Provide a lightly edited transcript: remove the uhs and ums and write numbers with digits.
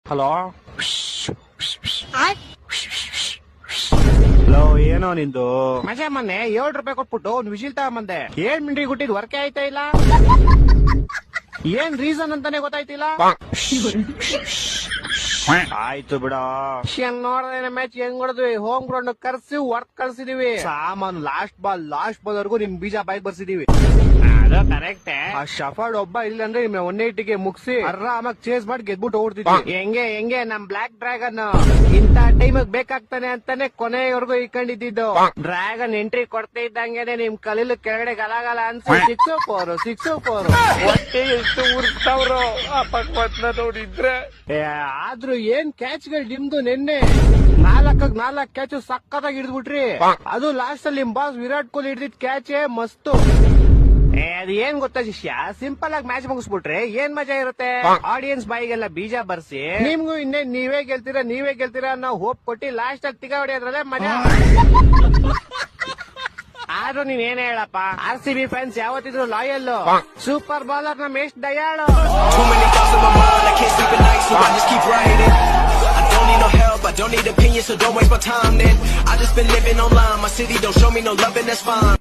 Hello hello, ಏನೋ ನಿಂದು ಮಜಾ? ಮೊನ್ನೆ 7 ರೂಪಾಯಿ ಕೊಟ್ಬಿಟ್ಟು ಒಂದು ವಿಜಿಲ್ ತಗೊಂಬಂದೆ. 7 ಮಿನಿಟ್ ಗುಟ್ಟಿದ್ ವರ್ಕೆ ಆಯ್ತಾ ಇಲ್ಲ. ಏನ್ ರೀಸನ್ ಅಂತಾನೆ ಗೊತ್ತಾಯ್ತಿಲ್ಲ. ಆಯ್ತು ಬಿಡ. ನೋಡ್ದೇನೆ ಮ್ಯಾಚ್ ಹೆಂಗ್ ಹೊಡೆದ್ವಿ. ಹೋಮ್ ಗ್ರೌಂಡ್ ಕರ್ಸಿ ವರ್ಕ್ ಕಳ್ಸಿದೀವಿ. ಸಾಮಾನು ಲಾಸ್ಟ್ ಬಾಲ್ ವರ್ಗು ನಿಮ್ ಬೀಜ ಬಾಯ್ಗೆ ಬರ್ಸಿದೀವಿ. ಅದು ಕರೆಕ್ಟ್. ಆ ಶಫರ್ಡ್ ಒಬ್ಬ ಇಲ್ಲ ಅಂದ್ರೆ ನಿಮ್ 180ಗೆ ಮುಗಿಸಿ ಆರಾಮಾಗಿ ಚೇಸ್ ಮಾಡಿ ಗೆದ್ಬಿಟ್ಟು ಓಡ್ತಿದ್ವಿ. ಹೆಂಗೆ ನಮ್ ಬ್ಲಾಕ್ ಡ್ರ್ಯಾಗನ್ ಇಂತ ಟೈಮ್ ಬೇಕಾಗ್ತಾನೆ ಅಂತಾನೆ ಕೊನೆಯವರೆಗೂ ಇಟ್ಕೊಂಡಿದ್ದು. ಡ್ರ್ಯಾಗನ್ ಎಂಟ್ರಿ ಕೊಡ್ತಾ ಇದ್ದಂಗೆನೆ ನಿಮ್ ಕಲಿಲು ಕೆಳಗಡೆ ಗಲಾಗಲ ಅನ್ಸಿ 6-4 ಹೊಟ್ಟೆ ಎಷ್ಟು ಉರ್ಸ್ತಾವ್ರು ಆ ಪಕ್ವತ್ನ ನೋಡಿದ್ರೆ. ಆದ್ರೂ ಏನ್ ಕ್ಯಾಚ್ಗಳು ನಿಮ್ದು. ನಿನ್ನೆ 4 ಕ್ಯಾಚ್ ಸಕ್ಕತ್ತಾಗಿ ಹಿಡಿದ್ಬಿಟ್ರಿ. ಅದು ಲಾಸ್ಟ್ ಅಲ್ಲಿ ನಿಮ್ ಬಾಸ್ ವಿರಾಟ್ ಕೊಹ್ಲಿ ಹಿಡಿದಿದ್ ಕ್ಯಾಚೇ ಮಸ್ತು. ಅದ್ ಏನ್ ಗೊತ್ತಾ ಶಿಷ್ಯ, ಸಿಂಪಲ್ ಆಗಿ ಮ್ಯಾಚ್ ಮುಗಿಸ್ಬಿಟ್ರೆ ಏನ್ ಮಜಾ ಇರುತ್ತೆ. ಆಡಿಯನ್ಸ್ ಬಾಯಿಗೆಲ್ಲ ಬೀಜ ಬರ್ಸಿ ನಿಮ್ಗೂ ಇನ್ನೇನ್ ನೀವೇ ಗೆಲ್ತೀರಾ ಅನ್ನೋ ಹೋಪ್ ಕೊಟ್ಟಿ ಲಾಸ್ಟ್ ಅಲ್ಲಿ ತಿಗ ಹೊಡೆಯೋದ್ರಲ್ಲೇ ಮಜಾ. ಆದ್ರೂ ನೀನ್ ಏನ್ ಹೇಳಪ್ಪ, RCB ಫ್ಯಾನ್ಸ್ ಯಾವತ್ತಿದ್ರು ಲಾಯಲ್. ಸೂಪರ್ ಬೌಲರ್ ನಮ್ ಎಷ್ಟ್ ದಯಾಳು. I don't need opinions, so don't waste my time then. I just been living online, my city don't show me no love and that's fine.